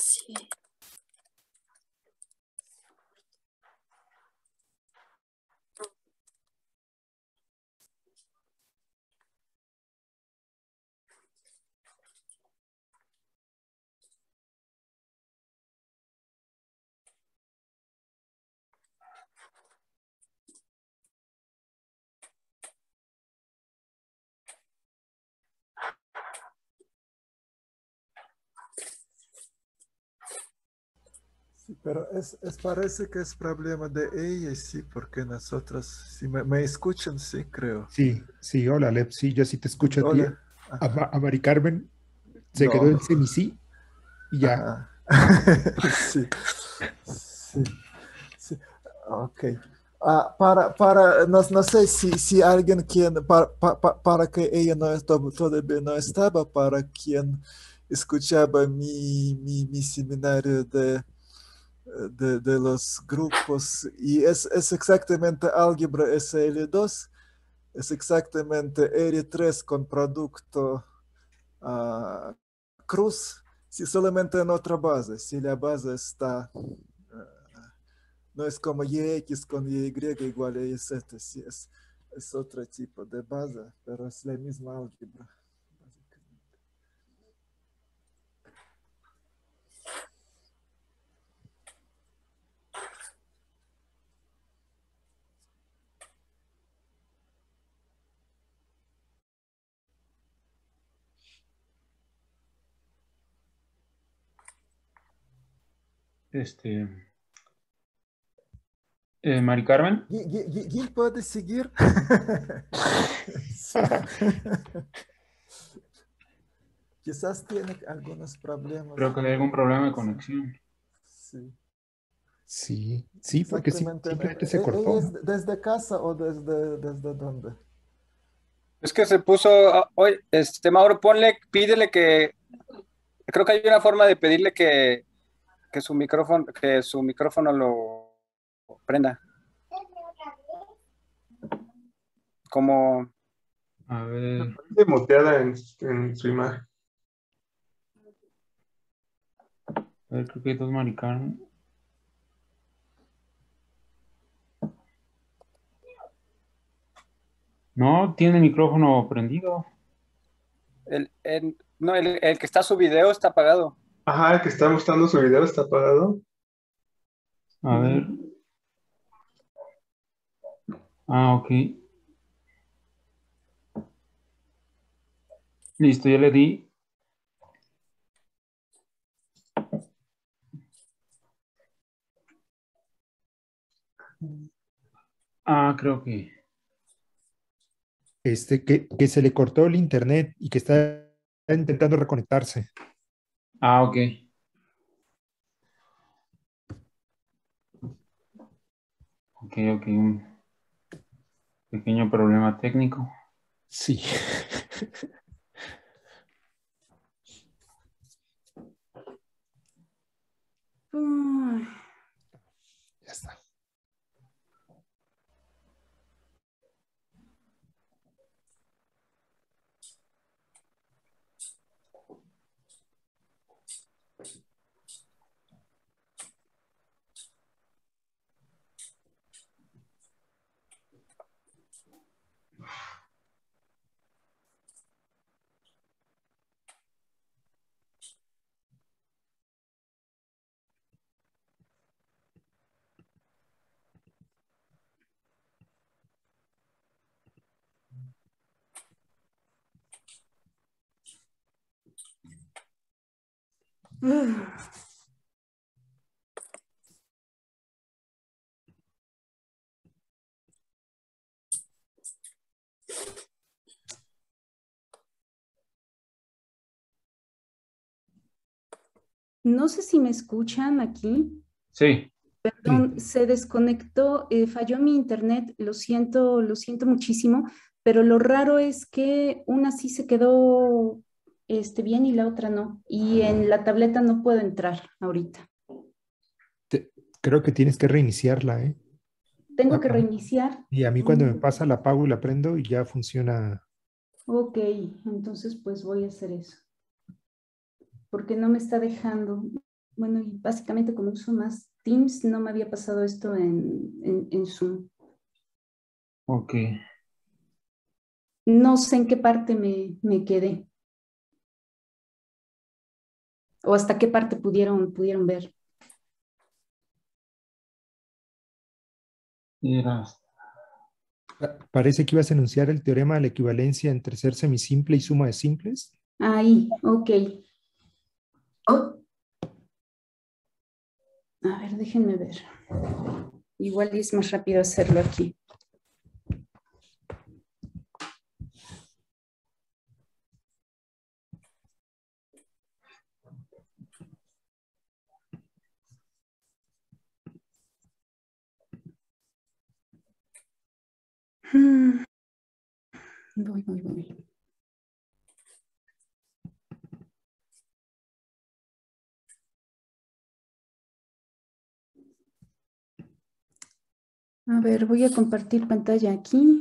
sí. Sí, pero parece que es problema de ella, sí, porque nosotros, si me escuchan, sí, creo. Sí, sí, hola, Lep, sí, yo sí te escucho a ti. Hola. Ajá. A Mari Carmen se quedó No. en semisí y ya. Ajá. Sí, sí, sí. Ok. No sé si alguien para que ella no estaba, todavía no estaba, para quien escuchaba mi seminario de los grupos, y es exactamente álgebra SL2, es exactamente R3 con producto cruz, si solamente en otra base, si la base está, no es como YX con YY igual a YZ, si es otro tipo de base, pero es la misma álgebra. Mari Carmen. ¿Quién puede seguir? Quizás tiene algunos problemas. Creo que hay algún problema de conexión. Sí. Sí, sí, porque Exactamente. simplemente se ¿Ella cortó. es desde casa o desde dónde? Es que se puso, oye, Mauro, pídele que, creo que hay una forma de pedirle que su micrófono lo prenda. Como, A ver, Aparece muteada en su imagen. creo que hay dos Mari Carmen. No, tiene el micrófono prendido. no, el que está su video está apagado. Ajá, el que está mostrando su video está apagado. A ver. Ah, ok. Listo, ya le di. Ah, creo que. Que se le cortó el internet y que está intentando reconectarse. Ah, ok. Ok, un pequeño problema técnico. Sí. Ya está. No sé si me escuchan aquí. Sí. Perdón, Sí. se desconectó, falló mi internet, lo siento muchísimo, pero lo raro es que una sí se quedó bien y la otra no. Y en la tableta no puedo entrar ahorita. Creo que tienes que reiniciarla, ¿eh? Tengo que reiniciar. Y a mí cuando me pasa la apago y la prendo y ya funciona. Ok, entonces pues voy a hacer eso. Porque no me está dejando. Bueno, y básicamente como uso más Teams, no me había pasado esto en Zoom. Ok. No sé en qué parte me quedé. O hasta qué parte pudieron ver. Parece que ibas a enunciar el teorema de la equivalencia entre ser semisimple y suma de simples. Ahí, ok. Oh. A ver, déjenme ver. Igual es más rápido hacerlo aquí. Voy. A ver, voy a compartir pantalla aquí.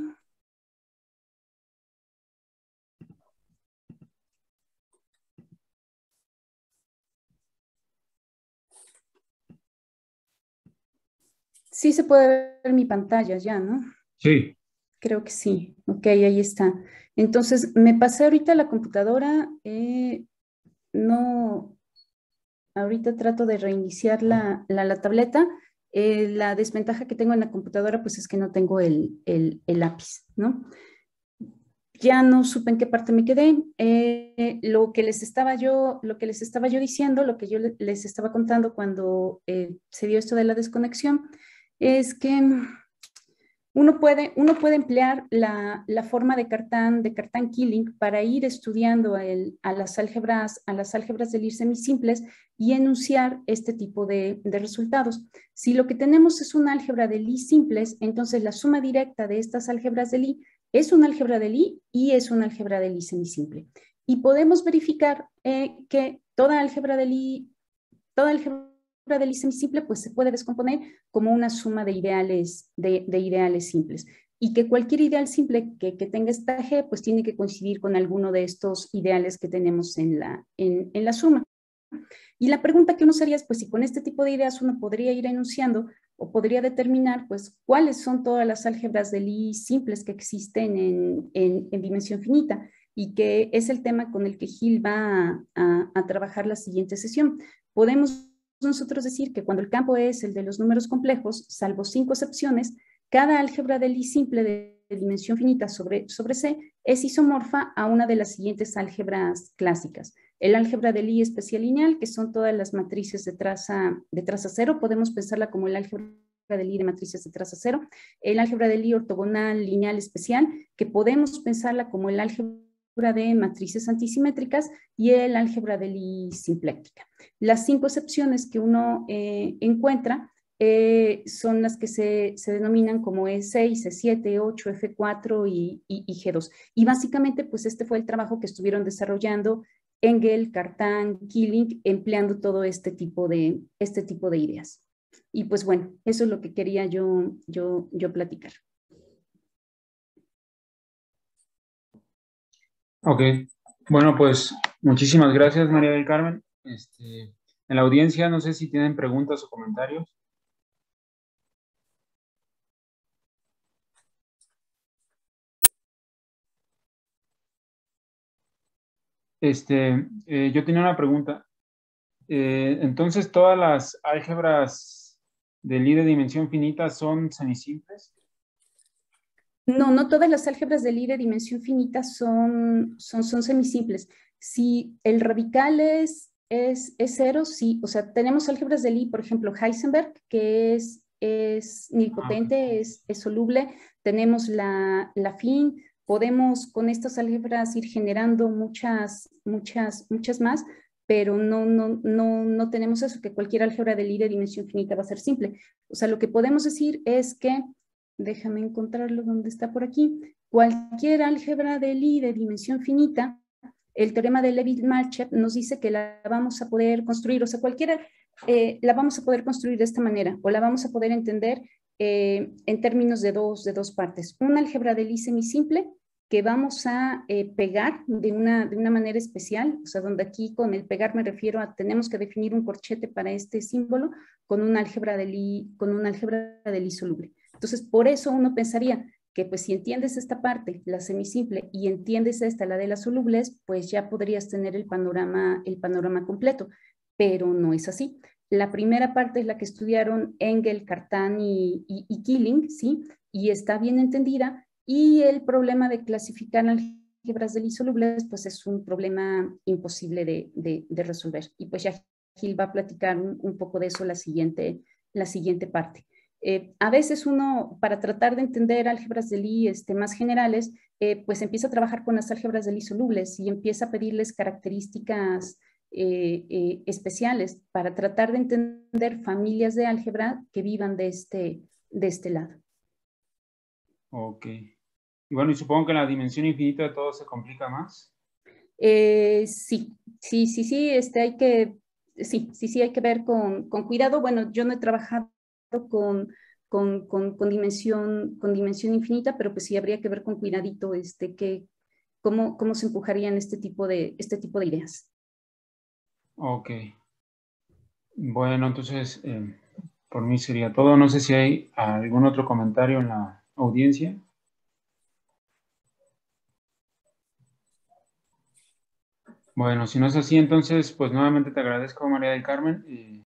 Sí se puede ver mi pantalla ya, ¿no? Sí. Creo que sí. Ok, ahí está. Entonces, me pasé ahorita a la computadora. No, ahorita trato de reiniciar la tableta. La desventaja que tengo en la computadora, pues es que no tengo el lápiz, ¿no? ya no supe en qué parte me quedé. Lo que les estaba yo diciendo, lo que yo les estaba contando cuando se dio esto de la desconexión, es que uno puede emplear la forma de Cartan-Killing para ir estudiando a las álgebras de Lie semisimples y enunciar este tipo de resultados. Si lo que tenemos es una álgebra de Lie simples, entonces la suma directa de estas álgebras de Lie es una álgebra de Lie y es una álgebra de Lie semisimple. Y podemos verificar que toda álgebra de Lie semsimple pues se puede descomponer como una suma de ideales simples, y que cualquier ideal simple que tenga esta G pues tiene que coincidir con alguno de estos ideales que tenemos en la suma. Y la pregunta que uno sería es, pues si con este tipo de ideas uno podría ir enunciando o podría determinar pues cuáles son todas las álgebras de Lie simples que existen en dimensión finita, y que es el tema con el que Gil va a trabajar la siguiente sesión. Podemos nosotros decir que cuando el campo es el de los números complejos, salvo 5 excepciones, cada álgebra de Lie simple de dimensión finita sobre C es isomorfa a una de las siguientes álgebras clásicas. El álgebra de Lie especial lineal, que son todas las matrices de traza cero, podemos pensarla como el álgebra de Lie de matrices de traza cero. El álgebra de Lie ortogonal lineal especial, que podemos pensarla como el álgebra de matrices antisimétricas, y el álgebra de Lie simpléctica. Las 5 excepciones que uno encuentra son las que se denominan como E6, E7, E8, F4 y G2. Y básicamente, pues este fue el trabajo que estuvieron desarrollando Engel, Cartan, Killing, empleando todo este tipo de ideas. Y pues bueno, eso es lo que quería yo platicar. Ok, bueno, pues muchísimas gracias, María del Carmen. En la audiencia, no sé si tienen preguntas o comentarios. Yo tenía una pregunta. Entonces, ¿todas las álgebras de Lie de dimensión finita son semisimples? No todas las álgebras de Lie de dimensión finita son semisimples. Si el radical es cero, sí. O sea, tenemos álgebras de Lie, por ejemplo, Heisenberg, que es nilpotente, es soluble. Tenemos la affine. Podemos con estas álgebras ir generando muchas más, pero no tenemos eso, que cualquier álgebra de Lie de dimensión finita va a ser simple. O sea, lo que podemos decir es que, déjame encontrarlo donde está por aquí, cualquier álgebra de Lie de dimensión finita, el teorema de Levi-Malchev nos dice que la vamos a poder construir, o sea, cualquiera la vamos a poder construir de esta manera, o la vamos a poder entender en términos de dos partes. Una álgebra de Lie semisimple que vamos a pegar de una manera especial, o sea, donde aquí con el pegar me refiero a tenemos que definir un corchete para este símbolo con una álgebra de Lie soluble. Entonces, por eso uno pensaría que pues si entiendes esta parte, la semisimple, y entiendes esta, la de las solubles, pues ya podrías tener el panorama completo, pero no es así. La primera parte es la que estudiaron Engel, Cartan y Killing, ¿sí? Y está bien entendida, y el problema de clasificar álgebras de Lie solubles, pues es un problema imposible de resolver. Y pues ya Gil va a platicar un poco de eso la siguiente parte. A veces uno, para tratar de entender álgebras de Lie más generales, pues empieza a trabajar con las álgebras de Lie solubles y empieza a pedirles características especiales para tratar de entender familias de álgebra que vivan de este lado. Ok. Y bueno, y supongo que en la dimensión infinita todo se complica más. Sí, hay que ver con cuidado. Bueno, yo no he trabajado con dimensión infinita, pero pues sí habría que ver con cuidadito cómo se empujarían este tipo de ideas. Ok. Bueno, entonces, por mí sería todo. No sé si hay algún otro comentario en la audiencia. Bueno, si no es así, entonces, pues nuevamente te agradezco, María del Carmen.